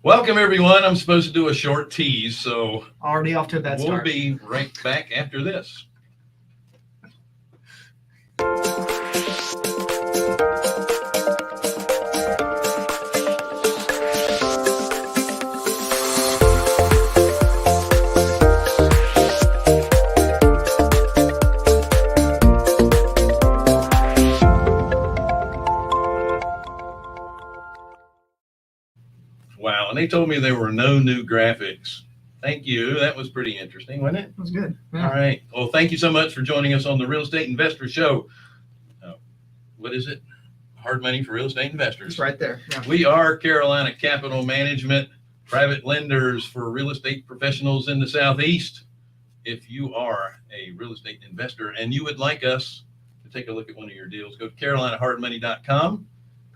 Welcome, everyone. I'm supposed to do a short tease, so Already off to a bad we'll start. be right back after this. Wow, and they told me there were no new graphics. Thank you. That was pretty interesting, wasn't it? That was good. Yeah. All right. Well, thank you so much for joining us on the Real Estate Investor Show. Uh, what is it? Hard money for real estate investors. It's right there. Yeah. We are Carolina Capital Management, private lenders for real estate professionals in the Southeast. If you are a real estate investor and you would like us to take a look at one of your deals, go to carolinahardmoney.com,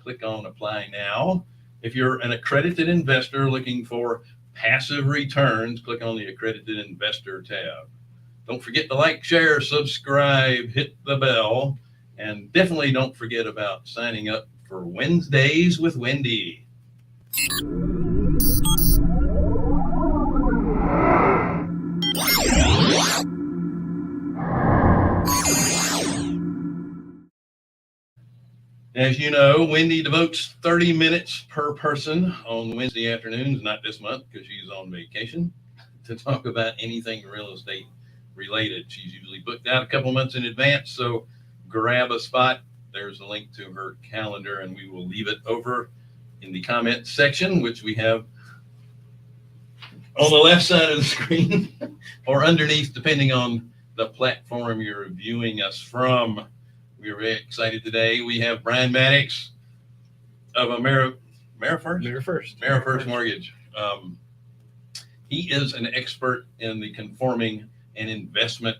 click on Apply Now. If you're an accredited investor looking for passive returns, click on the Accredited Investor tab. Don't forget to like, share, subscribe, hit the bell, and definitely don't forget about signing up for Wednesdays with Wendy. As you know, Wendy devotes 30 minutes per person on Wednesday afternoons, not this month because she's on vacation, to talk about anything real estate related. She's usually booked out a couple months in advance, so grab a spot. There's a link to her calendar, and we will leave it over in the comments section, which we have on the left side of the screen or underneath, depending on the platform you're viewing us from. We're very excited today. We have Bryan Maddex of AmeriFirst Mortgage. He is an expert in the conforming and investment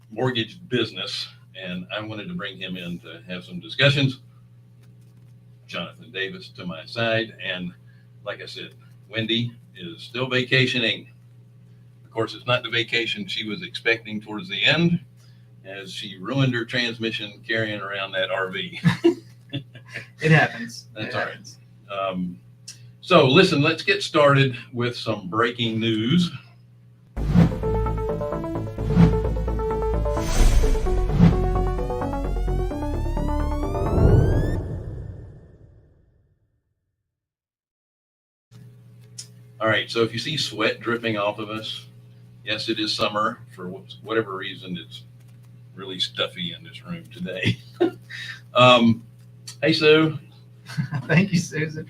mortgage business, and I wanted to bring him in to have some discussions. Jonathan Davis to my side, and like I said, Wendy is still vacationing. Of course, it's not the vacation she was expecting towards the end, as she ruined her transmission carrying around that RV. It happens. That's all right. So listen, let's get started with some breaking news. All right, so if you see sweat dripping off of us, yes, it is summer. For whatever reason, it's really stuffy in this room today. Hey, Sue. Thank you, Susan.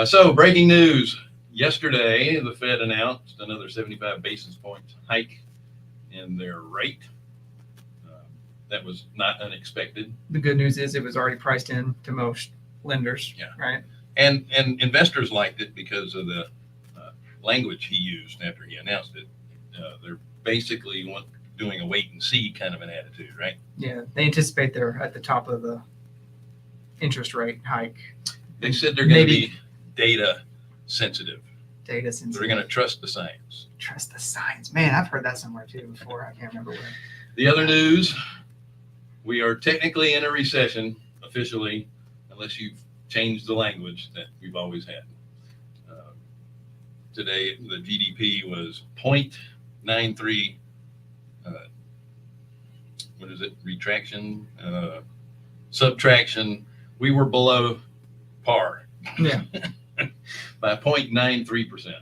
So breaking news. Yesterday, the Fed announced another 75 basis points hike in their rate. That was not unexpected. The good news is it was already priced in to most lenders. Yeah. Right. And investors liked it because of the language he used after he announced it. They're basically doing a wait and see kind of an attitude, right? Yeah. They anticipate they're at the top of the interest rate hike. They said they're going to be data sensitive. Data sensitive. They're going to trust the science. Trust the science. Man, I've heard that somewhere too before. I can't remember where. The other news, we are technically in a recession officially, unless you've changed the language that we've always had. Today, the GDP was 0.93. What is it? Retraction, subtraction. We were below par. Yeah. By 0.93%.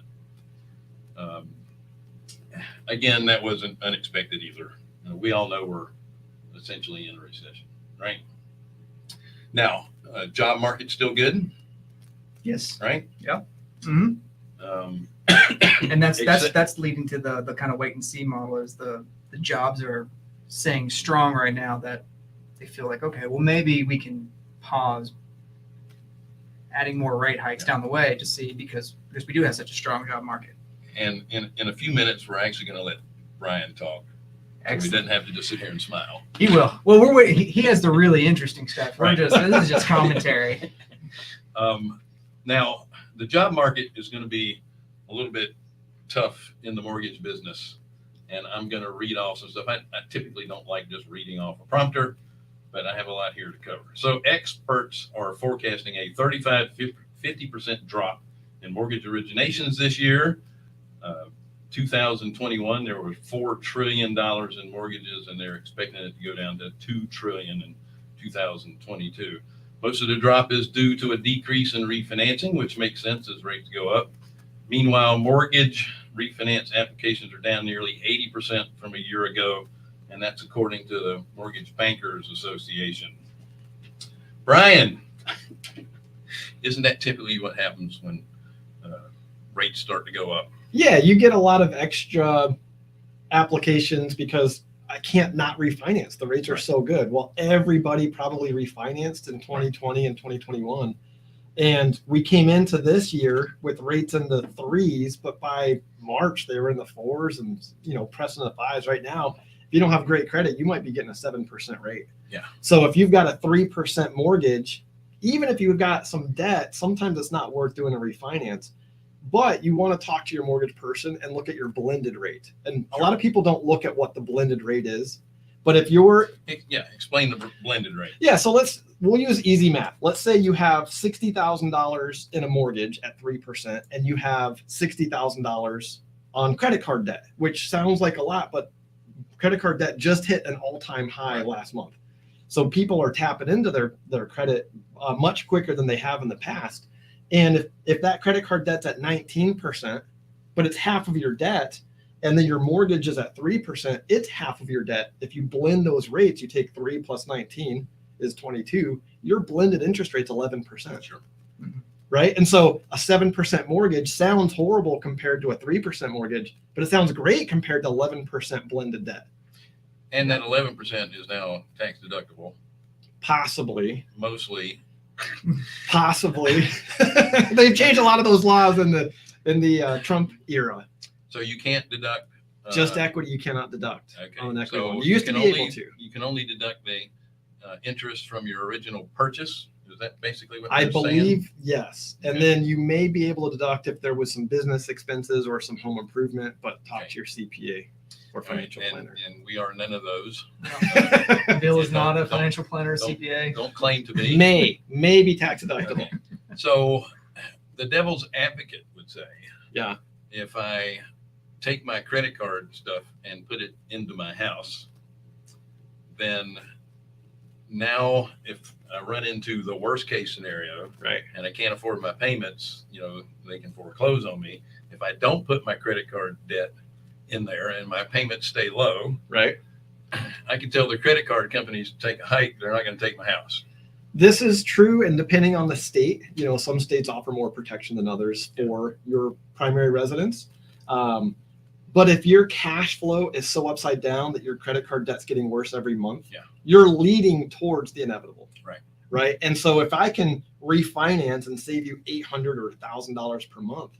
Again, that wasn't unexpected either. We all know we're essentially in a recession, right? Now, job market's still good, Yes. right? Yeah. Mm-hmm. And that's leading to the kind of wait and see model. Is the jobs are saying strong right now that they feel like, okay, well, maybe we can pause adding more rate hikes down the way to see, because we do have such a strong job market. And in a few minutes, we're actually going to let Bryan talk. So he doesn't have to just sit here and smile. He will. Well, we're waiting. He has the really interesting stuff. Right. This is just commentary. Now, the job market is going to be a little bit tough in the mortgage business, and I'm going to read off some stuff. I typically don't like just reading off a prompter, but I have a lot here to cover. So experts are forecasting a 35 50% drop in mortgage originations this year. 2021, there was $4 trillion in mortgages, and they're expecting it to go down to $2 trillion in 2022. Most of the drop is due to a decrease in refinancing, which makes sense as rates go up. Meanwhile, mortgage refinance applications are down nearly 80% from a year ago, and that's according to the Mortgage Bankers Association. Bryan, isn't that typically what happens when rates start to go up? Yeah, you get a lot of extra applications because I can't not refinance. The rates are so good. Well, everybody probably refinanced in 2020 and 2021. And we came into this year with rates in the 3s, but by March they were in the 4s and, you know, pressing the 5s. Right now, if you don't have great credit, you might be getting a 7% rate. Yeah. So if you've got a 3% mortgage, even if you've got some debt, sometimes it's not worth doing a refinance. But you want to talk to your mortgage person and look at your blended rate. And a lot of people don't look at what the blended rate is. But if you're explain the blended rate. Yeah, so we'll use easy math. Let's say you have $60,000 in a mortgage at 3%, and you have $60,000 on credit card debt, which sounds like a lot, but credit card debt just hit an all-time high last month. So people are tapping into their credit much quicker than they have in the past. And if that credit card debt's at 19%, but it's half of your debt, and then your mortgage is at 3%, it's half of your debt. If you blend those rates, you take 3 plus 19 is 22, your blended interest rate's 11%. Sure. Right? And so a 7% mortgage sounds horrible compared to a 3% mortgage, but it sounds great compared to 11% blended debt. And that 11% is now tax deductible. Possibly. Mostly. Possibly. They've changed a lot of those laws in the Trump era. So you can't deduct just equity. You cannot deduct on equity. So you used to be able to. You can only deduct the interest from your original purchase. Is that basically what I they're believe? saying? Yes. And then you may be able to deduct if there was some business expenses or some home improvement, but talk to your CPA or financial planner. And we are none of those. Bill is not a financial planner or CPA. Don't claim to be. May be tax deductible. So the devil's advocate would say, yeah, if I take my credit card stuff and put it into my house, then now if I run into the worst case scenario, right, and I can't afford my payments, you know, they can foreclose on me. If I don't put my credit card debt in there and my payments stay low, right, I can tell the credit card companies to take a hike. They're not going to take my house. This is true, and depending on the state, you know, some states offer more protection than others for your primary residence. But if your cash flow is so upside down that your credit card debt's getting worse every month, you're leading towards the inevitable. Right. Right. And so if I can refinance and save you $800 or $1,000 per month,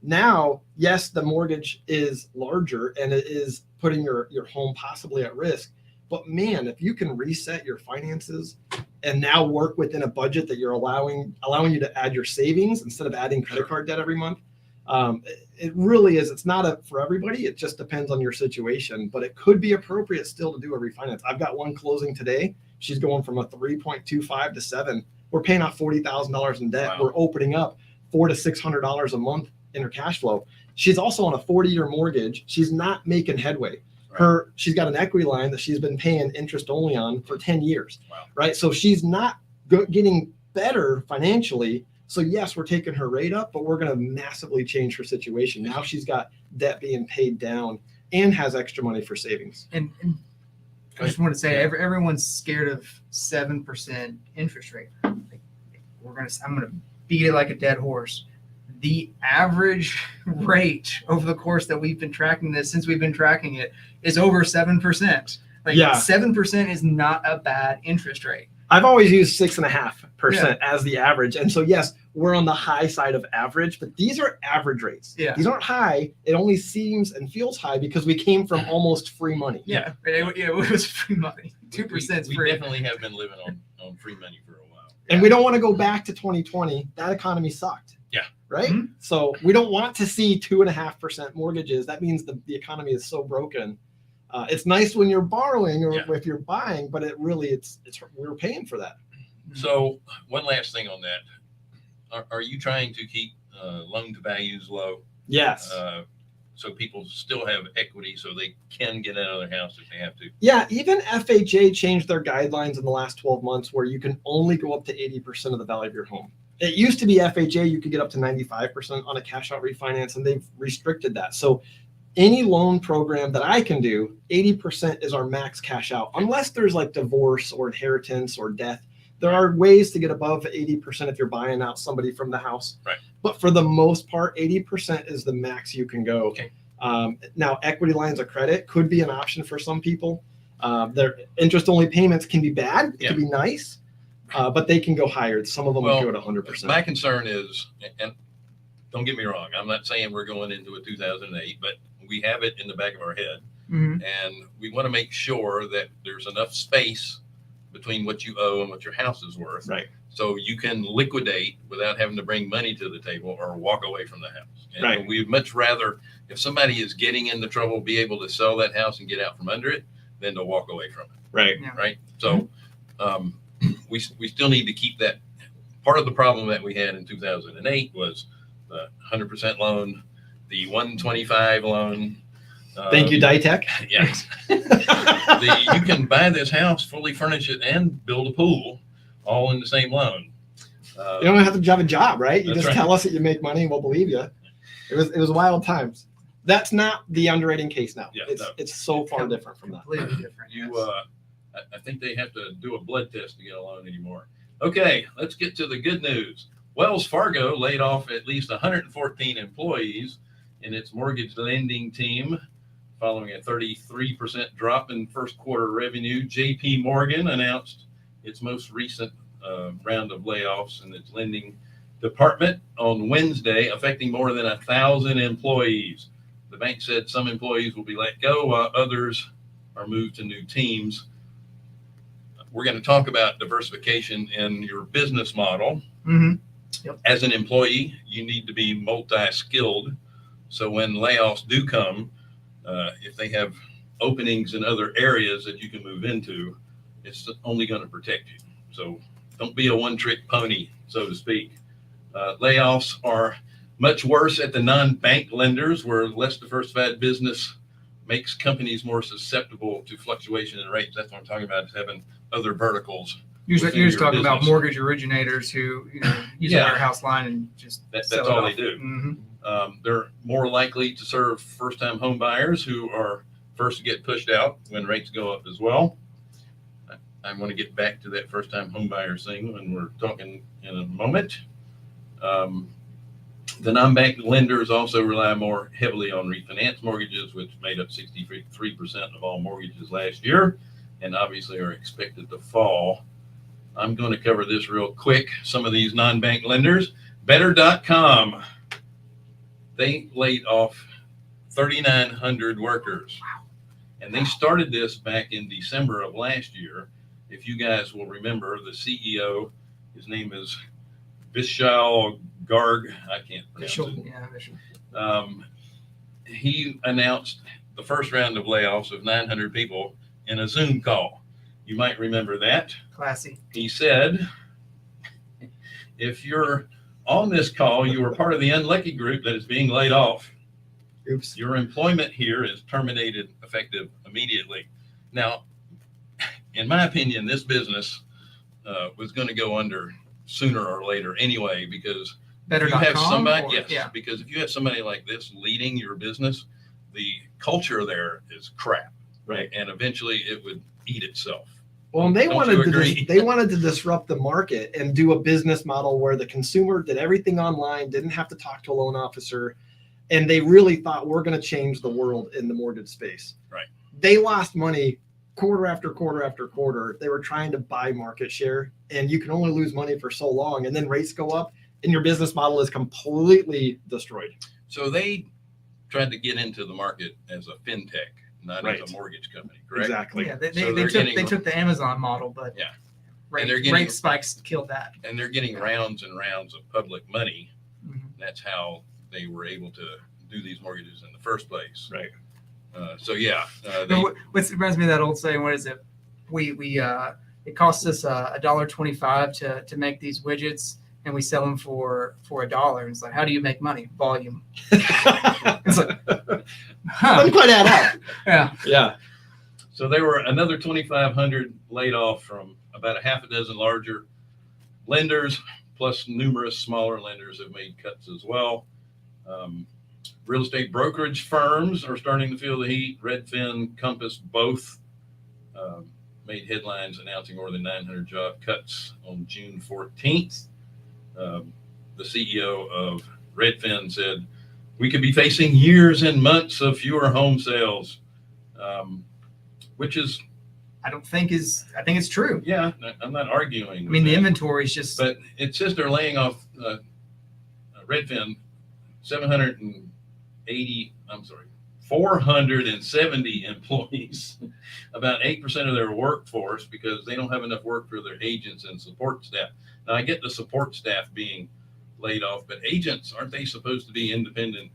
now, yes, the mortgage is larger and it is putting your home possibly at risk. But man, if you can reset your finances and now work within a budget that you're allowing you to add your savings instead of adding credit card debt every month, it really is. It's not for everybody. It just depends on your situation, but it could be appropriate still to do a refinance. I've got one closing today. She's going from a 3.25 to 7. We're paying off $40,000 in debt. Wow. We're opening up $400 to $600 a month in her cash flow. She's also on a 40-year mortgage. She's not making headway. She's got an equity line that she's been paying interest only on for 10 years. Wow. Right. So she's not getting better financially. So yes, we're taking her rate up, but we're going to massively change her situation. Now she's got debt being paid down and has extra money for savings. And I just want to say, everyone's scared of 7% interest rate. I'm gonna beat it like a dead horse. The average rate over the course that we've been tracking this, since we've been tracking it, is over 7%. 7% is not a bad interest rate. I've always used 6.5% as the average. And so, yes, we're on the high side of average, but these are average rates. Yeah. These aren't high. It only seems and feels high because we came from almost free money. Yeah. It was free money. 2% is free. We definitely have been living on free money for a while. And we don't want to go back to 2020. That economy sucked. Yeah. Right. Mm-hmm. So we don't want to see 2.5% mortgages. That means the economy is so broken. It's nice when you're borrowing or if you're buying, but it really, it's we're paying for that. So one last thing on that. are you trying to keep loan to values low? Yes. So people still have equity so they can get out of their house if they have to. Yeah, even FHA changed their guidelines in the last 12 months where you can only go up to 80% of the value of your home. It used to be FHA, you could get up to 95% on a cash out refinance, and they've restricted that. So any loan program that I can do, 80% is our max cash out, unless there's like divorce or inheritance or death. There are ways to get above 80% if you're buying out somebody from the house. Right. But for the most part, 80% is the max you can go. Okay. Now, equity lines of credit could be an option for some people. Their interest-only payments can be bad. It can be nice, but they can go higher. Some of them will go to 100%. My concern is, and don't get me wrong, I'm not saying we're going into a 2008, but we have it in the back of our head. Mm-hmm. And we want to make sure that there's enough space between what you owe and what your house is worth. Right. So you can liquidate without having to bring money to the table or walk away from the house. And Right. we'd much rather, if somebody is getting into trouble, be able to sell that house and get out from under it than to walk away from it. Right. Yeah. Right. So we still need to keep that. Part of the problem that we had in 2008 was the 100% loan, the 125 loan. Thank you, Ditech. Yes. You can buy this house, fully furnish it, and build a pool all in the same loan. You don't have to have a job, right? You That's just right. tell us that you make money and we'll believe you. It was wild times. That's not the underwriting case now. Yeah, it's no. it's so far different from that. Completely different. You, yes. I think they have to do a blood test to get a loan anymore. Okay, let's get to the good news. Wells Fargo laid off at least 114 employees in its mortgage lending team following a 33% drop in first quarter revenue. JP Morgan announced its most recent round of layoffs in its lending department on Wednesday, affecting more than 1,000 employees. The bank said some employees will be let go while others are moved to new teams. We're going to talk about diversification in your business model. Mm-hmm. As an employee, you need to be multi-skilled. So when layoffs do come, if they have openings in other areas that you can move into, it's only going to protect you. So don't be a one-trick pony, so to speak. Layoffs are much worse at the non-bank lenders, where less diversified business makes companies more susceptible to fluctuation in rates. That's what I'm talking about, is having other verticals. You're within just your talking about business. mortgage originators who use Yeah. a warehouse line and just That's sell it all off. they do. Mm-hmm. They're more likely to serve first-time home buyers who are first to get pushed out when rates go up as well. I'm going to get back to that first-time home buyers thing when we're talking in a moment. The non-bank lenders also rely more heavily on refinance mortgages, which made up 63% of all mortgages last year, and obviously are expected to fall. I'm going to cover this real quick. Some of these non-bank lenders, Better.com, they laid off 3,900 workers. And they started this back in December of last year. If you guys will remember, the CEO, his name is Vishal Garg, I can't pronounce it. Yeah, Vishal. He announced the first round of layoffs of 900 people in a Zoom call. You might remember that. Classy. He said, if you're on this call, you are part of the unlucky group that is being laid off. Oops. Your employment here is terminated effective immediately. Now, in my opinion, this business was going to go under sooner or later anyway, because if you have Better.com. somebody, or- yes, Yeah. because if you have somebody like this leading your business, the culture there is crap, Right. and eventually it would eat itself. Well, and they Don't wanted you to agree? they wanted to disrupt the market and do a business model where the consumer did everything online, didn't have to talk to a loan officer, and they really thought we're going to change the world in the mortgage space. Right. They lost money quarter after quarter after quarter. They were trying to buy market share, and you can only lose money for so long, and then rates go up, and your business model is completely destroyed. So they tried to get into the market as a fintech, not Right. as a mortgage company, correct? Exactly. Yeah, they So they're getting- took the Amazon model, but Yeah. rate, And they're getting- rate spikes killed that. And they're getting rounds and rounds of public money. Mhm. That's how they were able to do these mortgages in the first place. Right. So yeah, What reminds me of that old saying? What is it? We it costs us $1.25 to make these widgets, and we sell them for $1. And it's like, how do you make money? Volume. It's like, Doesn't quite add up. yeah. Yeah. So there were another 2,500 laid off from about a half a dozen larger lenders, plus numerous smaller lenders have made cuts as well. Real estate brokerage firms are starting to feel the heat. Redfin, Compass, both made headlines announcing more than 900 job cuts on June 14th. The CEO of Redfin said, "We could be facing years and months of fewer home sales," which is, I think it's true. yeah, I'm not arguing. I mean, with the that. inventory is just, But it says they're laying off Redfin 470 employees, about 8% of their workforce, because they don't have enough work for their agents and support staff. Now, I get the support staff being laid off, but agents, aren't they supposed to be independent?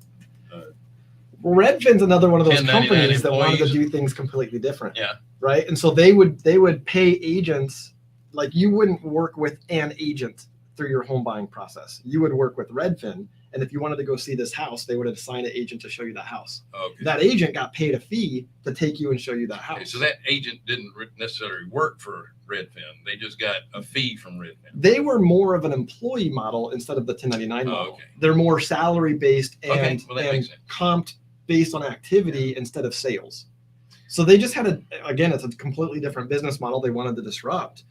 Well, Redfin's another one of those 1099 companies that wanted to employees. do things completely different. Yeah. Right. And so they would pay agents, like you wouldn't work with an agent through your home buying process. You would work with Redfin. And if you wanted to go see this house, they would have assigned an agent to show you that house. Okay. That agent got paid a fee to take you and show you that house. Okay, so that agent didn't necessarily work for Redfin. They just got a fee from Redfin. They were more of an employee model instead of the 1099 model. Okay. They're more salary based Okay, and, well, that and makes sense. comped based on activity instead of sales. So they just had it's a completely different business model they wanted to disrupt.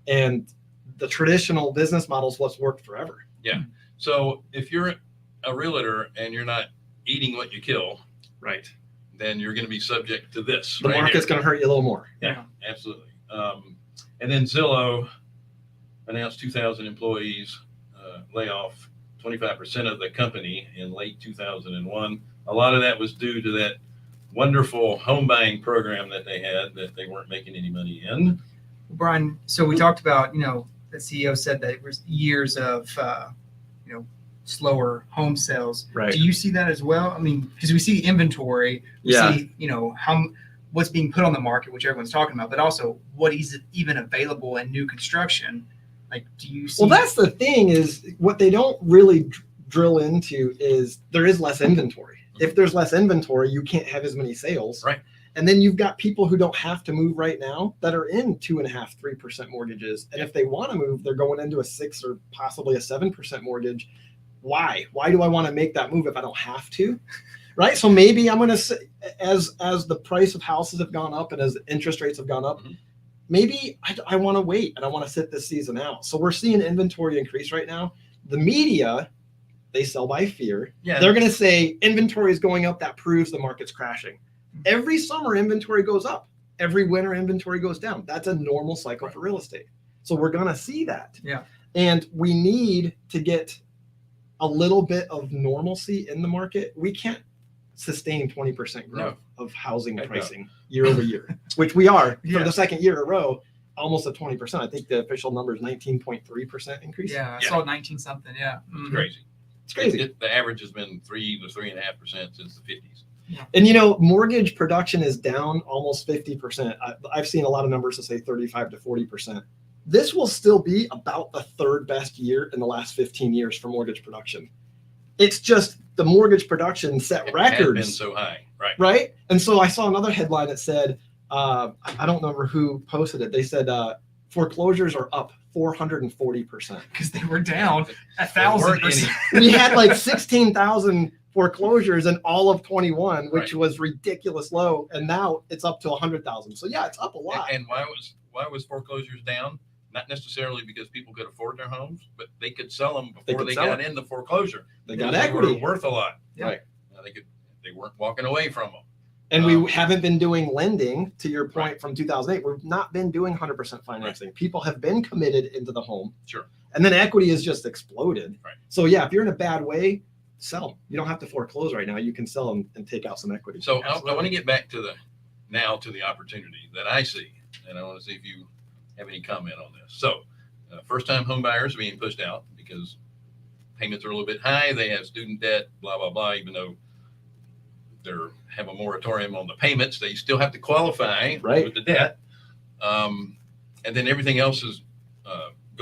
And the traditional business model is what's worked forever. Yeah. So if you're a realtor and you're not eating what you kill, Right. then you're going to be subject to this. The right market's here. going to hurt you a little more. Yeah, absolutely. And then Zillow announced 2,000 employees lay off 25% of the company in late 2001. A lot of that was due to that wonderful home buying program that they had that they weren't making any money in. Brian, so we talked about, the CEO said that it was years of, slower home sales. Right. Do you see that as well? I mean, because we see inventory, we Yeah. see, what's being put on the market, which everyone's talking about, but also what is even available in new construction. Like, do you see? Well, that's the thing is what they don't really drill into is there is less inventory. If there's less inventory, you can't have as many sales. Right. And then you've got people who don't have to move right now that are in 2.5%, 3% mortgages. And if they want to move, they're going into a 6 or possibly a 7% mortgage. Why? Why do I want to make that move if I don't have to? Right. So maybe I'm going to say, as the price of houses have gone up and as interest rates have gone up, maybe I want to wait and I want to sit this season out. So we're seeing inventory increase right now. The media, they sell by fear. Yeah. They're going to say inventory is going up. That proves the market's crashing. Every summer inventory goes up. Every winter inventory goes down. That's a normal cycle for real estate. So we're going to see that. Yeah. And we need to get a little bit of normalcy in the market. We can't sustain 20% growth of housing pricing year over year, which we are for the second year in a row, almost at 20%. I think the official number is 19.3% increase. Yeah, I saw 19 something. Yeah. It's crazy. It's crazy. The average has been 3 to 3.5% since the 50s. Yeah. And mortgage production is down almost 50%. I've seen a lot of numbers that say 35 to 40%. This will still be about the third best year in the last 15 years for mortgage production. It's just the mortgage production set records. It has been so high, right? Right. And so I saw another headline that said, I don't remember who posted it. They said foreclosures are up 440%. Because they were down There weren't 1,000%. any. We had like 16,000 foreclosures in all of 21, which Right. was ridiculous low. And now it's up to 100,000. So yeah, it's up a lot. And why was foreclosures down? Not necessarily because people could afford their homes, but they could sell them before could they sell got it. into foreclosure. They got Because equity. were worth a lot. Yeah. Right. They weren't walking away from them. And we haven't been doing lending, to your point, Right. from 2008. We've not been doing 100% financing. People have been committed into the home. Sure. And then equity has just exploded. Right. So yeah, if you're in a bad way, sell. You don't have to foreclose right now. You can sell and take out some equity. So I want to get back to the opportunity that I see, and I want to see if you have any comment on this. So first-time home buyers are being pushed out because payments are a little bit high. They have student debt, blah, blah, blah, even though they have a moratorium on the payments, they still have to qualify Right. with the debt. And then everything else is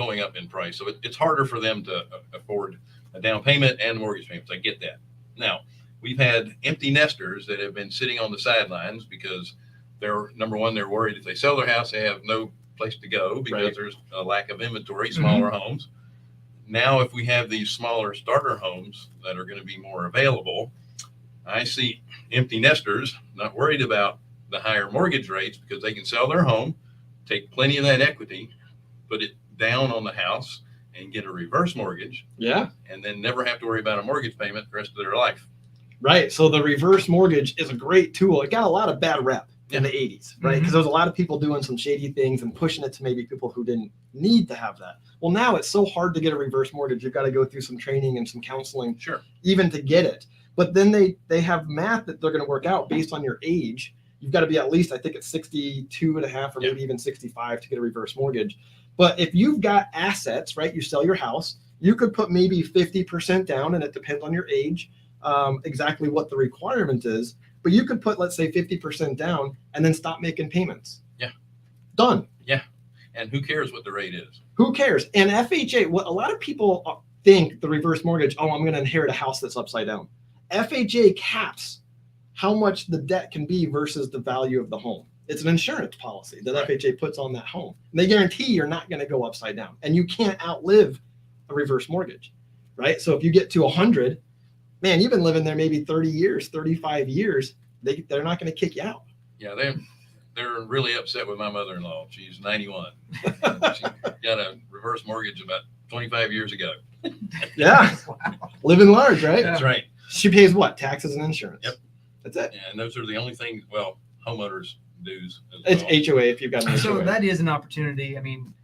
going up in price. So it's harder for them to afford a down payment and mortgage payments. I get that. Now, we've had empty nesters that have been sitting on the sidelines because they're, number one, they're worried if they sell their house, they have no place to go because Right. there's a lack of inventory, smaller homes. Now, if we have these smaller starter homes that are going to be more available, I see empty nesters not worried about the higher mortgage rates because they can sell their home, take plenty of that equity, put it down on the house and get a reverse mortgage, Yeah. and then never have to worry about a mortgage payment the rest of their life. Right. So the reverse mortgage is a great tool. It got a lot of bad rep in the 80s, right? Mhm. Because there was a lot of people doing some shady things and pushing it to maybe people who didn't need to have that. Well, now it's so hard to get a reverse mortgage. You've got to go through some training and some counseling Sure. even to get it. But then they have math that they're going to work out based on your age. You've got to be at least, I think it's 62 and a half or maybe even 65 to get a reverse mortgage. But if you've got assets, right, you sell your house, you could put maybe 50% down, and it depends on your age, exactly what the requirement is. But you could put, let's say, 50% down and then stop making payments. Yeah. Done. And who cares what the rate is? Who cares? And FHA, what a lot of people think the reverse mortgage, oh, I'm going to inherit a house that's upside down. FHA caps how much the debt can be versus the value of the home. It's an insurance policy that Right. FHA puts on that home. And they guarantee you're not going to go upside down. And you can't outlive a reverse mortgage, right? So if you get to 100, man, you've been living there maybe 30 years, 35 years. They're not going to kick you out. Yeah, they're really upset with my mother-in-law. She's 91. She got a reverse mortgage about 25 years ago. Yeah. Living large, right? That's right. She pays what? Taxes and insurance. Yep. That's it. And those are the only things, well, homeowners dues as It's well. HOA if you've got an So HOA. that is an opportunity. I mean,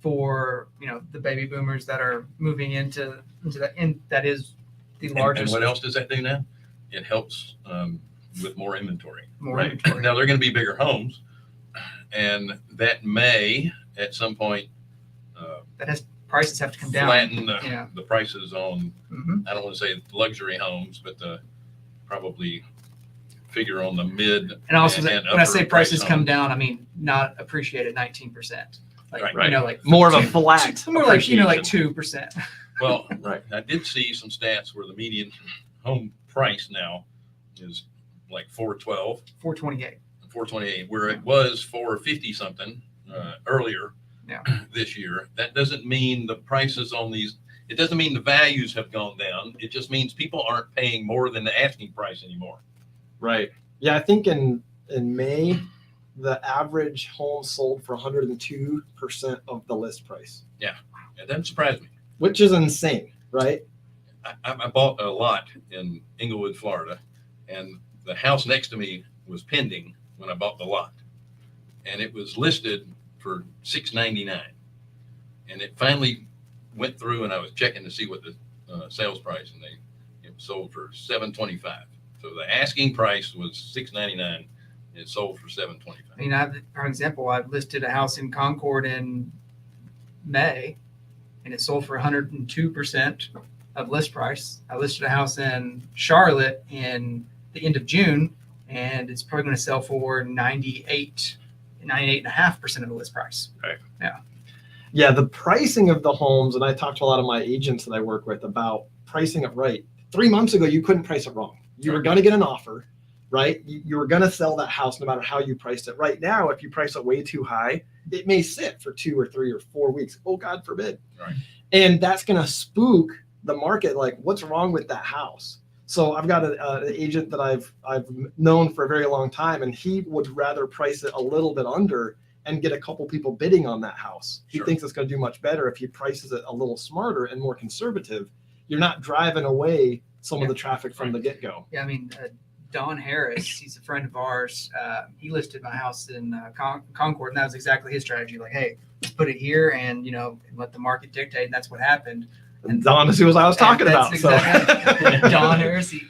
for the baby boomers that are moving into that, and that is the And largest. what else does that do now? It helps with more inventory. More right? inventory. Now, they're going to be bigger homes, and that may, at some point, That has prices have to come down. flatten Yeah. the prices on, Mhm. I don't want to say luxury homes, but probably figure on the mid. And also, and when I say upper prices price come homes. down, I mean not appreciated 19%. Like Right. like More of a two- flat. more like like appreciation. 2%. Well, Right. I did see some stats where the median home price now is like 412, 428. 428, where it was 450 something earlier Yeah. this year. That doesn't mean the prices on these, it doesn't mean the values have gone down. It just means people aren't paying more than the asking price anymore. Right. Yeah, I think in May, the average home sold for 102% of the list price, It doesn't surprise me. which is insane, right? I bought a lot in Inglewood, Florida, and the house next to me was pending when I bought the lot, and it was listed for $699, and it finally went through, and I was checking to see what the sales price, and it sold for $725. So the asking price was $699. It sold for $725. I mean, for example, I've listed a house in Concord in May, and it sold for 102% of list price. I listed a house in Charlotte in the end of June, and it's probably going to sell for 98.5% of the list price. Yeah, the pricing of the homes, and I talked to a lot of my agents that I work with about pricing it right. 3 months ago, you couldn't price it wrong. You were going to get an offer, right? You were going to sell that house no matter how you priced it. Right now, if you price it way too high, it may sit for 2 or 3 or 4 weeks. Oh, God forbid. Right. And that's going to spook the market. Like, what's wrong with that house? So I've got an agent that I've known for a very long time, and he would rather price it a little bit under and get a couple people bidding on that house. He Sure. thinks it's going to do much better if he prices it a little smarter and more conservative. You're not driving away some of the traffic from the get-go. Yeah, I mean, Don Harris, he's a friend of ours. He listed my house in Concord, and that was exactly his strategy. Like, hey, let's put it here and, let the market dictate. And that's what happened. And Don is who I was talking about. That's So exactly- Don Harris, he's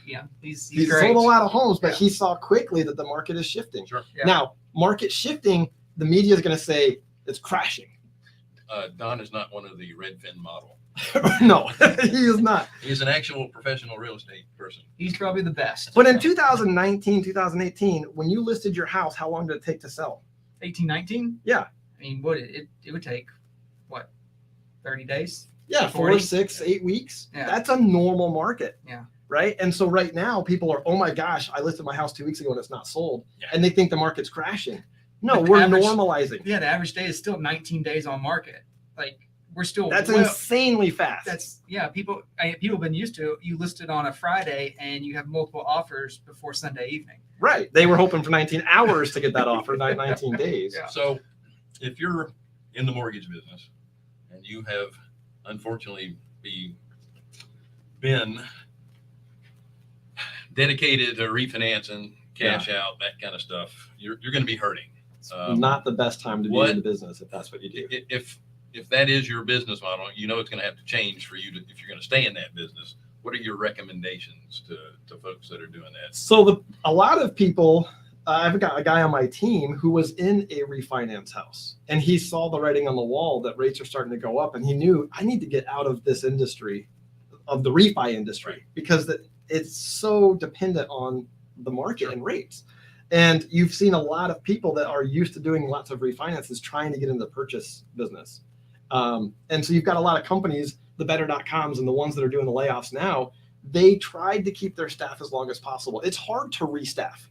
he's great. sold a lot of homes, but Yeah. he saw quickly that the market is shifting. Sure. Yeah. Now, market shifting, the media is going to say it's crashing. Don is not one of the Redfin model. No, he is not. He's an actual professional real estate person. He's probably the best. But in 2019, 2018, when you listed your house, how long did it take to sell? 1819? Yeah. I mean, it would take, what, 30 days. Yeah, 40. 4, 6, 8 weeks. Yeah. That's a normal market. Yeah. Right. And so right now people are, oh my gosh, I listed my house 2 weeks ago and it's not sold. Yeah. And they think the market's crashing. No, But the we're average- normalizing. Yeah, the average day is still 19 days on market. Like we're still That's insanely fast. That's people have been used to you listed on a Friday and you have multiple offers before Sunday evening. Right. They were hoping for 19 hours to get that offer, not 19 days. Yeah. So if you're in the mortgage business and you have unfortunately been dedicated to refinancing, cash out, that kind of stuff, you're going to be hurting. Not the best time to be in the business if that's what you do. If that is your business model, you know it's going to have to change for you if you're going to stay in that business. What are your recommendations to folks that are doing that? So a lot of people, I've got a guy on my team who was in a refinance house and he saw the writing on the wall that rates are starting to go up. And he knew I need to get out of this industry, of the refi industry, because it's so dependent on the market and rates. And you've seen a lot of people that are used to doing lots of refinances trying to get into the purchase business. And so you've got a lot of companies, the better.coms and the ones that are doing the layoffs now, they tried to keep their staff as long as possible. It's hard to restaff,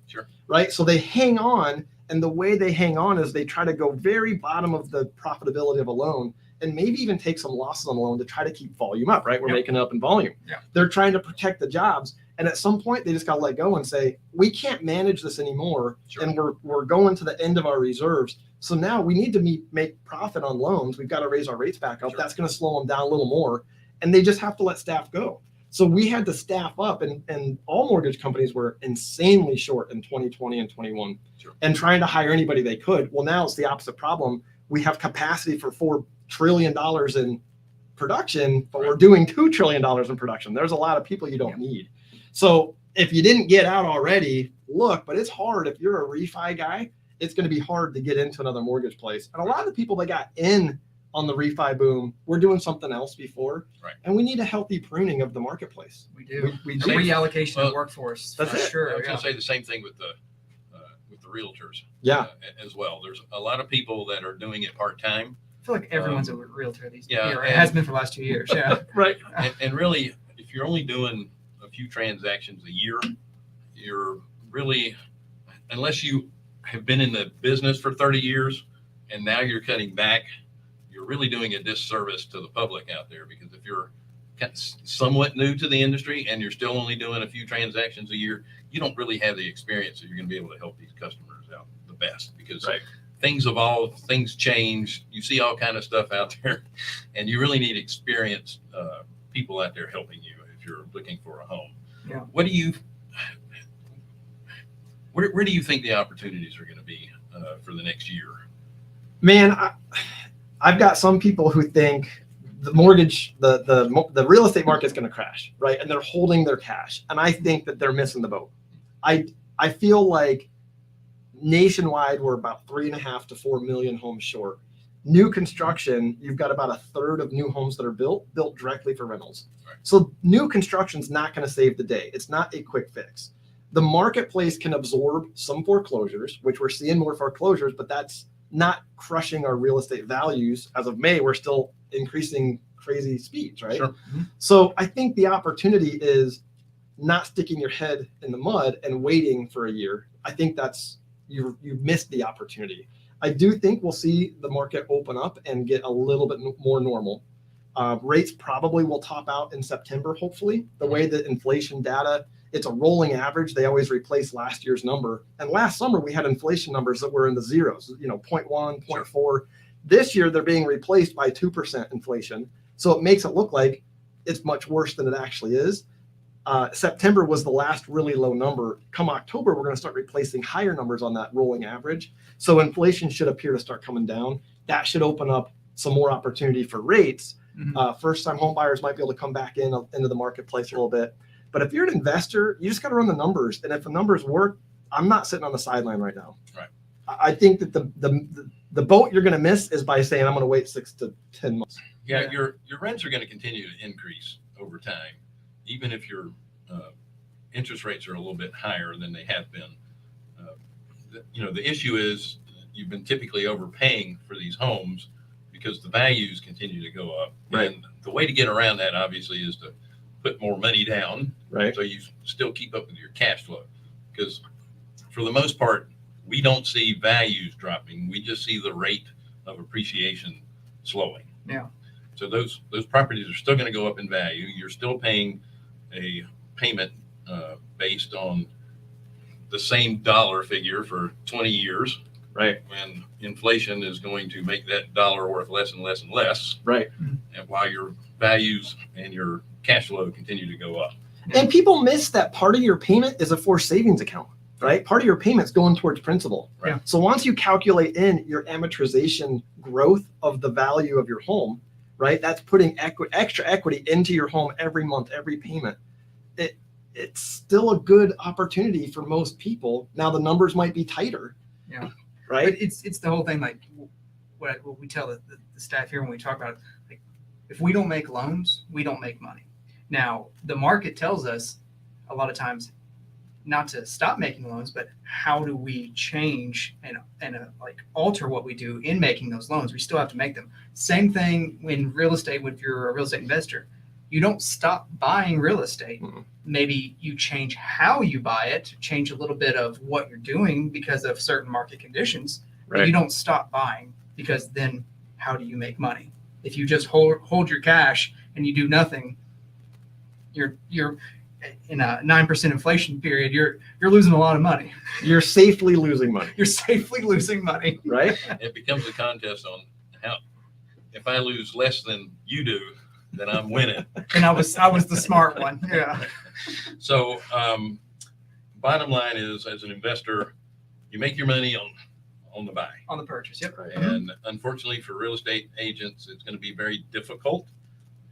right? So they hang on, and the way they hang on is they try to go very bottom of the profitability of a loan and maybe even take some losses on the loan to try to keep volume up, right? We're making it up in volume. They're trying to protect the jobs. And at some point they just got to let go and say, we can't manage this anymore. And we're going to the end of our reserves. So now we need to make profit on loans. We've got to raise our rates back up. That's going to slow them down a little more. And they just have to let staff go. So we had to staff up, and all mortgage companies were insanely short in 2020 and 21 and trying to hire anybody they could. Well, now it's the opposite problem. We have capacity for $4 trillion in production, but we're doing $2 trillion in production. There's a lot of people you don't need. So if you didn't get out already, look, but it's hard. If you're a refi guy, it's going to be hard to get into another mortgage place. And a lot of the people that got in on the refi boom, we're doing something else before. And we need a healthy pruning of the marketplace. We do. We A do. reallocation of workforce. That's for it. sure. I was going to say the same thing with the realtors. As well. There's a lot of people that are doing it part-time. I feel like everyone's a realtor these days. Yeah, It has been for the last 2 years. Yeah. Right. And really, if you're only doing a few transactions a year, you're really, unless you have been in the business for 30 years and now you're cutting back, you're really doing a disservice to the public out there. Because if you're somewhat new to the industry and you're still only doing a few transactions a year, you don't really have the experience that you're going to be able to help these customers out the best, because things evolve, things change. You see all kind of stuff out there, and you really need experienced people out there helping you if you're looking for a home. Yeah. What do you, where do you think the opportunities are going to be for the next year? Man, I've got some people who think the mortgage, the real estate market is going to crash, right? And they're holding their cash. And I think that they're missing the boat. I feel like nationwide, we're about 3.5 to 4 million homes short. New construction, you've got about a third of new homes that are built directly for rentals. So new construction is not going to save the day. It's not a quick fix. The marketplace can absorb some foreclosures, which we're seeing more foreclosures, but that's not crushing our real estate values. As of May, we're still increasing crazy speeds, right? So I think the opportunity is not sticking your head in the mud and waiting for a year. I think that's, you've missed the opportunity. I do think we'll see the market open up and get a little bit more normal. Rates probably will top out in September, hopefully. The way that inflation data, it's a rolling average. They always replace last year's number. And last summer, we had inflation numbers that were in the zeros, 0.1, 0.4. This year, they're being replaced by 2% inflation. So it makes it look like it's much worse than it actually is. September was the last really low number. Come October, we're going to start replacing higher numbers on that rolling average. So inflation should appear to start coming down. That should open up some more opportunity for rates. First-time home buyers might be able to come back into the marketplace a little bit. But if you're an investor, you just got to run the numbers. And if the numbers work, I'm not sitting on the sideline right now. I think that the boat you're going to miss is by saying I'm going to wait 6 to 10 months. Yeah, your rents are going to continue to increase over time, even if your interest rates are a little bit higher than they have been. The issue is you've been typically overpaying for these homes because the values continue to go up. Right. And the way to get around that obviously is to put more money down, Right. so you still keep up with your cash flow. Because for the most part, we don't see values dropping. We just see the rate of appreciation slowing. Yeah. So those properties are still going to go up in value. You're still paying a payment based on the same dollar figure for 20 years. Right. When inflation is going to make that dollar worth less and less and less. Right. And while your values and your cash flow continue to go up. And people miss that part of your payment is a forced savings account, right? Part of your payment's going towards principal. Right. Yeah. So once you calculate in your amortization growth of the value of your home, right? That's putting extra equity into your home every month, every payment. It's still a good opportunity for most people. Now the numbers might be tighter. Yeah. Right. But it's the whole thing. Like what we tell the staff here when we talk about it, like if we don't make loans, we don't make money. Now the market tells us a lot of times not to stop making loans, but how do we change and like alter what we do in making those loans? We still have to make them. Same thing in real estate. If you're a real estate investor, you don't stop buying real estate. Mhm. Maybe you change how you buy it, change a little bit of what you're doing because of certain market conditions. But you don't stop buying, because then how do you make money? If you just hold your cash and you do nothing, you're in a 9% inflation period, you're losing a lot of money. You're safely losing money. You're safely losing money. Right. It becomes a contest on how, if I lose less than you do, then I'm winning. And I was the smart one. Yeah. So bottom line is, as an investor, you make your money on the buy. On the purchase. Yep. And unfortunately for real estate agents, it's going to be very difficult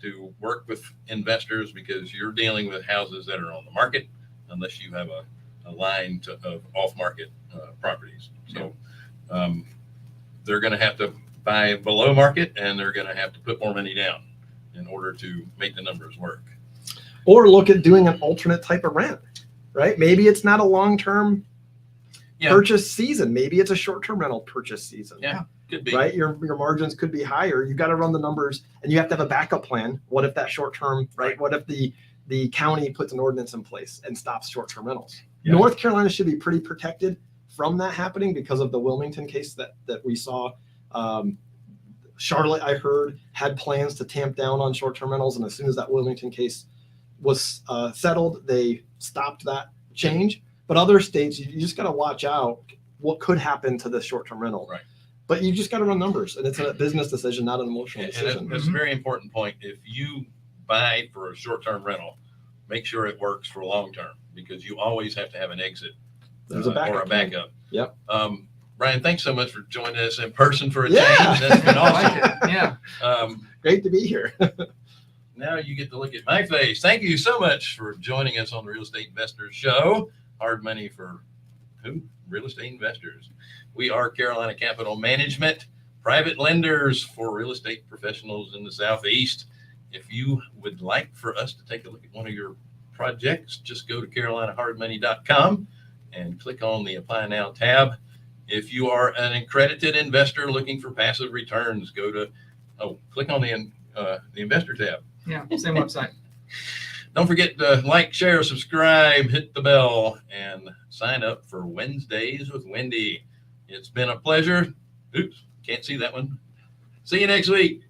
to work with investors because you're dealing with houses that are on the market unless you have a line of off-market properties. So they're going to have to buy below market, and they're going to have to put more money down in order to make the numbers work. Or look at doing an alternate type of rent, right? Maybe it's not a long-term purchase season. Maybe it's a short-term rental purchase season. Yeah, could be. Right? Your margins could be higher. You got to run the numbers, and you have to have a backup plan. What if that short-term, right? What if the county puts an ordinance in place and stops short-term rentals? Yeah. North Carolina should be pretty protected from that happening because of the Wilmington case that we saw. Charlotte, I heard, had plans to tamp down on short-term rentals, and as soon as that Wilmington case was settled, they stopped that change. But other states, you just got to watch out what could happen to the short-term rental. Right. But you just got to run numbers, and it's a business decision, not an emotional decision. And that's a very important point. If you buy for a short-term rental, make sure it works for long-term, because you always have to have an exit There's a backup or a plan. backup. Yep. Bryan, thanks so much for joining us in person for a Yeah. change. That's been I awesome. like it. Yeah. Great to be here. Now you get to look at my face. Thank you so much for joining us on the Real Estate Investors Show. Hard money for who? Real estate investors. We are Carolina Capital Management, private lenders for real estate professionals in the Southeast. If you would like for us to take a look at one of your projects, just go to carolinahardmoney.com and click on the Apply Now tab. If you are an accredited investor looking for passive returns, click on the investor tab. Yeah. Same website. Don't forget to like, share, subscribe, hit the bell, and sign up for Wednesdays with Wendy. It's been a pleasure. Oops, can't see that one. See you next week.